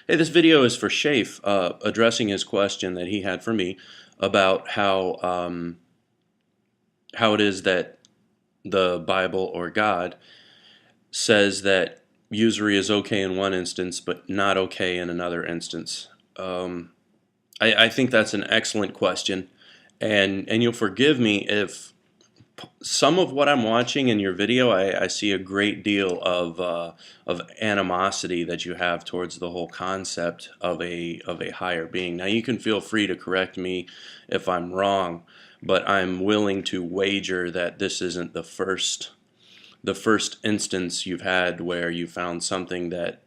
Hey, this video is for Shafe, addressing his question that he had for me about how it is that the Bible or God says that usury is okay in one instance, but not okay in another instance. Um, I think that's an excellent question, and you'll forgive me if some of what I'm watching in your video, I see a great deal of animosity that you have towards the whole concept of a higher being. Now, you can feel free to correct me if I'm wrong, but I'm willing to wager that this isn't the first instance you've had where you found something that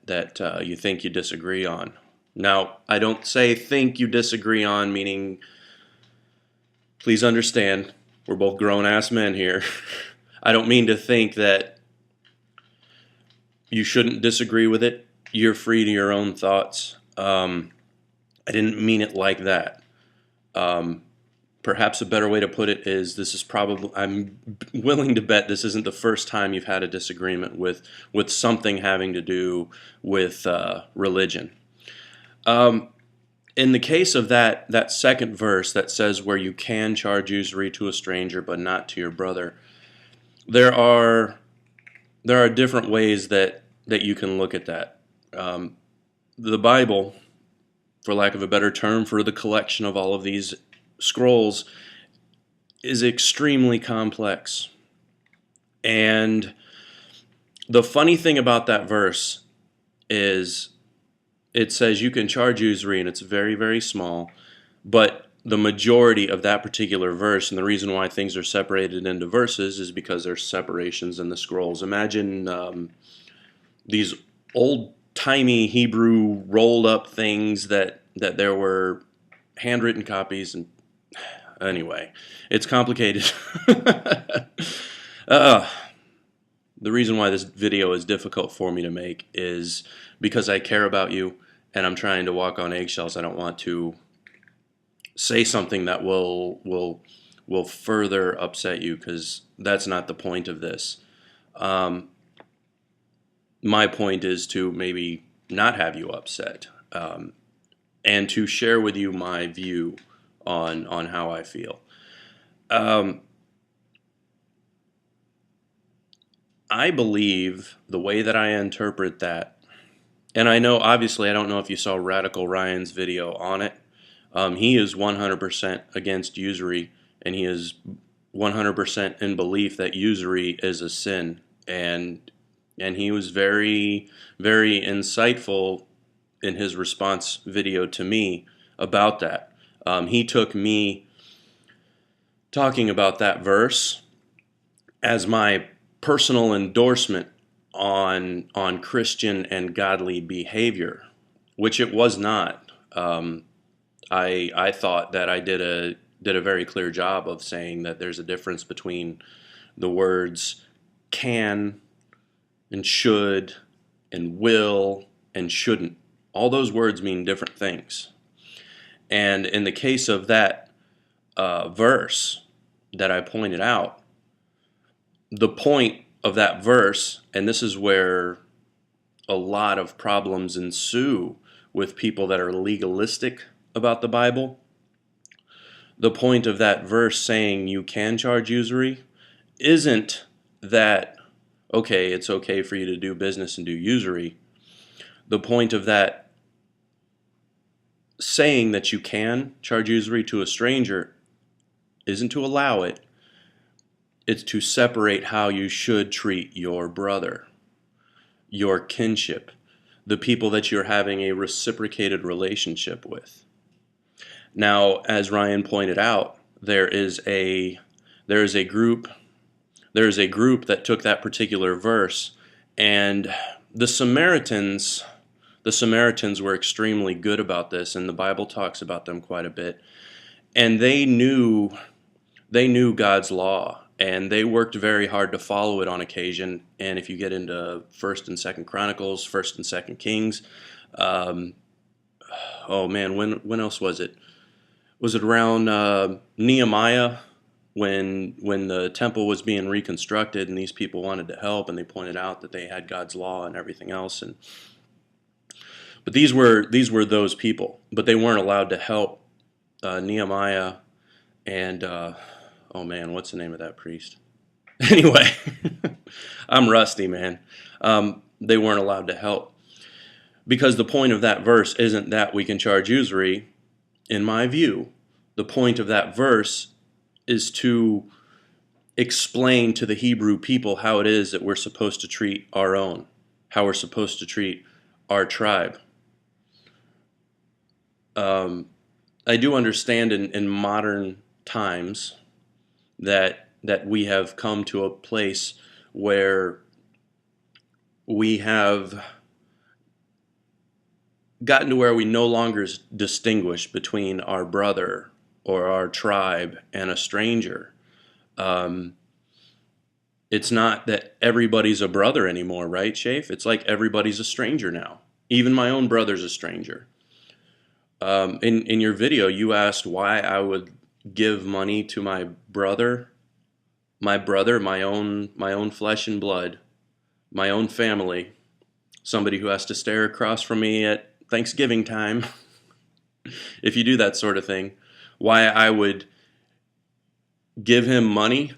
you think you disagree on. Now, I don't say think you disagree on, meaning please understand, we're both grown-ass men here. I don't mean to think that you shouldn't disagree with it. You're free to your own thoughts. I didn't mean it like that. Perhaps a better way to put it is this is probably, I'm willing to bet this isn't the first time you've had a disagreement with something having to do with religion. In the case of that second verse that says where you can charge usury to a stranger but not to your brother, there are different ways that you can look at that. The Bible, for lack of a better term, for the collection of all of these scrolls, is extremely complex. And the funny thing about that verse is it says you can charge usury, and it's very, very small, but the majority of that particular verse, and the reason why things are separated into verses is because there's separations in the scrolls. Imagine these old-timey Hebrew rolled-up things that there were handwritten copies, and anyway, it's complicated. The reason why this video is difficult for me to make is because I care about you and I'm trying to walk on eggshells. I don't want to say something that will further upset you, because that's not the point of this. My point is to maybe not have you upset, and to share with you my view on how I feel. I believe the way that I interpret that, and I know, obviously, I don't know if you saw Radical Ryan's video on it. He is 100% against usury, and he is 100% in belief that usury is a sin. And he was very, very insightful in his response video to me about that. He took me talking about that verse as my personal endorsement on Christian and godly behavior, which it was not. I thought that I did a very clear job of saying that there's a difference between the words can and should and will and shouldn't. All those words mean different things. And in the case of that verse that I pointed out, the point of that verse, and this is where a lot of problems ensue with people that are legalistic about the Bible, the point of that verse saying you can charge usury isn't that, okay, it's okay for you to do business and do usury. The point of that saying that you can charge usury to a stranger isn't to allow it. It's to separate how you should treat your brother, your kinship, the people that you're having a reciprocated relationship with. Now, as Ryan pointed out, there is a group that took that particular verse, and the Samaritans were extremely good about this, and the Bible talks about them quite a bit. And they knew God's law, and they worked very hard to follow it on occasion. And if you get into 1st and 2nd Chronicles, 1st and 2nd Kings, oh man, when else was it? Was it around Nehemiah when the temple was being reconstructed, and these people wanted to help, and they pointed out that they had God's law and everything else. But these were those people, but they weren't allowed to help Nehemiah and oh man, what's the name of that priest? Anyway, I'm rusty, man. They weren't allowed to help because the point of that verse isn't that we can charge usury. In my view, the point of that verse is to explain to the Hebrew people how it is that we're supposed to treat our own, how we're supposed to treat our tribe. I do understand in modern times that we have come to a place where we have gotten to where we no longer distinguish between our brother or our tribe and a stranger. It's not that everybody's a brother anymore, right, Shafe? It's like everybody's a stranger now. Even my own brother's a stranger. In your video, you asked why I would give money to my brother, my own flesh and blood, my own family, somebody who has to stare across from me at Thanksgiving time. If you do that sort of thing, why I would give him money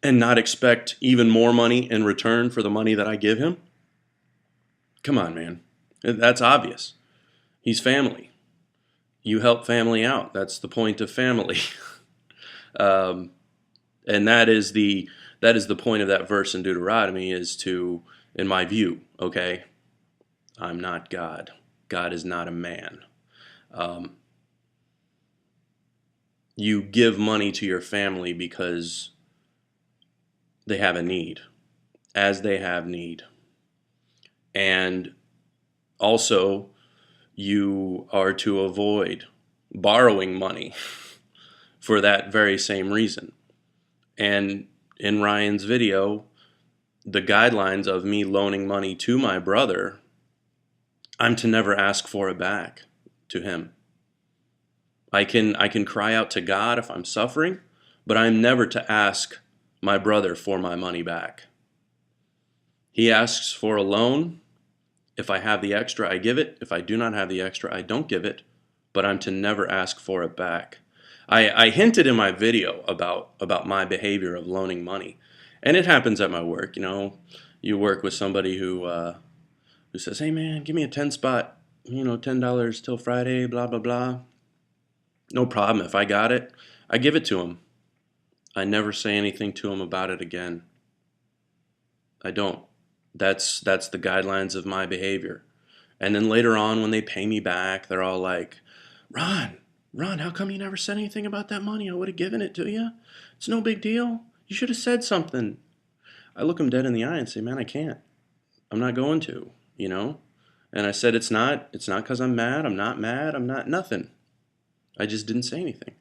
and not expect even more money in return for the money that I give him? Come on, man. That's obvious. He's family. You help family out. That's the point of family. And that is the point of that verse in Deuteronomy, is to, in my view, okay, I'm not God. God is not a man. You give money to your family because they have a need, as they have need. And also, you are to avoid borrowing money for that very same reason. And in Ryan's video, the guidelines of me loaning money to my brother, I'm to never ask for it back to him. I can cry out to God if I'm suffering, but I'm never to ask my brother for my money back. He asks for a loan. If I have the extra, I give it. If I do not have the extra, I don't give it, but I'm to never ask for it back. I hinted in my video about my behavior of loaning money, and it happens at my work. You know, you work with somebody who says, "Hey man, give me a 10 spot, $10 till Friday, blah blah blah." No problem. If I got it, I give it to him. I never say anything to him about it again. I don't. That's the guidelines of my behavior. And then later on, when they pay me back, they're all like, Ron, how come you never said anything about that money? I would have given it to you. It's no big deal. You should have said something. I look them dead in the eye and say, man, I can't. I'm not going to, And I said, it's not because I'm mad. I'm not mad. I'm not nothing. I just didn't say anything.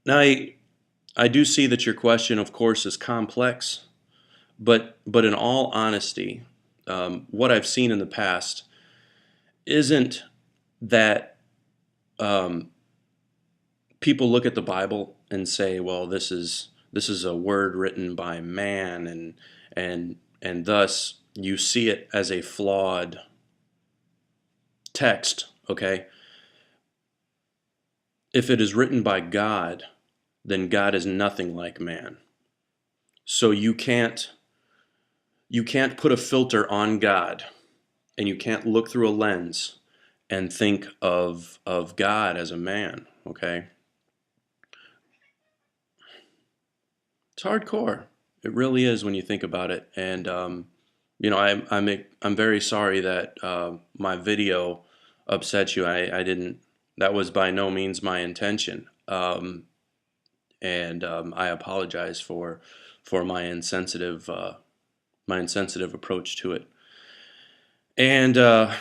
Now, I do see that your question, of course, is complex, but in all honesty, what I've seen in the past isn't that people look at the Bible and say, well, this is a word written by man, and thus you see it as a flawed text, okay? If it is written by God, then God is nothing like man. So you can't put a filter on God, and you can't look through a lens and think of God as a man, okay? It's hardcore. It really is when you think about it. And I'm very sorry that my video upset you. I didn't. That was by no means my intention. And I apologize for my insensitive approach to it. And I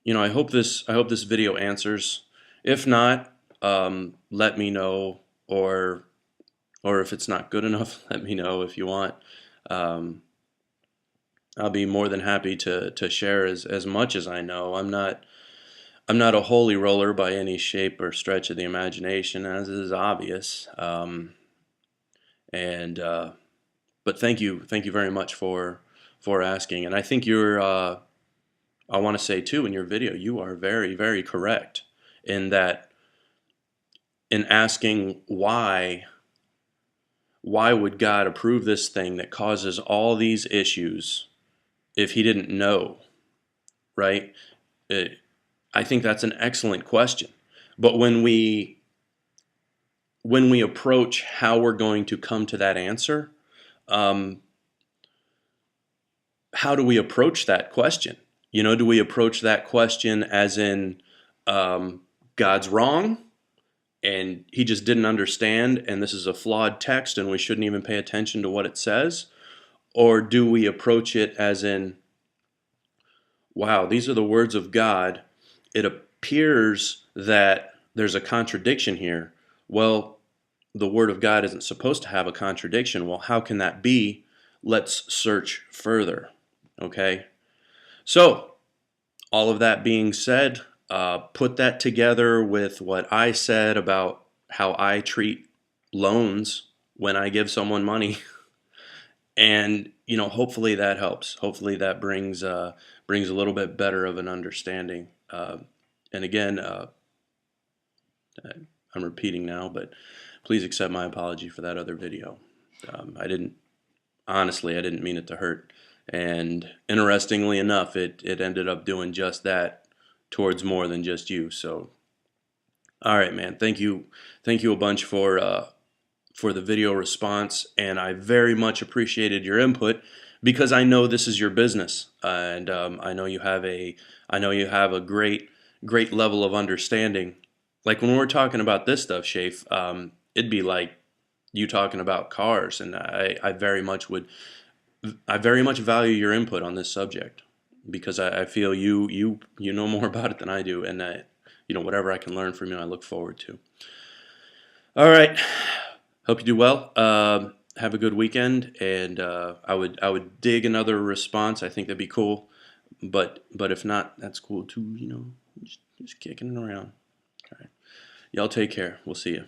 hope this video answers. If not, let me know, or if it's not good enough, let me know if you want. I'll be more than happy to share as much as I know. I'm not a holy roller by any shape or stretch of the imagination, as is obvious. But thank you very much for for asking. And I think I want to say too, in your video, you are very, very correct in that, in asking why would God approve this thing that causes all these issues if he didn't know, right? I think that's an excellent question. But when we approach how we're going to come to that answer, how do we approach that question? Do we approach that question as in God's wrong and he just didn't understand and this is a flawed text and we shouldn't even pay attention to what it says? Or do we approach it as in, wow, these are the words of God. It appears that there's a contradiction here. Well, the word of God isn't supposed to have a contradiction. Well, how can that be? Let's search further. Okay? So, all of that being said, put that together with what I said about how I treat loans when I give someone money. And, hopefully that helps. Hopefully that brings a little bit better of an understanding. And again, I'm repeating now, but please accept my apology for that other video. I didn't mean it to hurt. And interestingly enough, it ended up doing just that towards more than just you. So, all right, man. Thank you a bunch for the video response, and I very much appreciated your input because I know this is your business, and I know you have a great level of understanding. Like when we're talking about this stuff, Shafe, it'd be like you talking about cars, and I very much value your input on this subject because I feel you know more about it than I do, and whatever I can learn from you, I look forward to. All right. Hope you do well. Have a good weekend, and I would dig another response. I think that'd be cool, but if not, that's cool too. Just kicking it around. All right, y'all take care. We'll see you.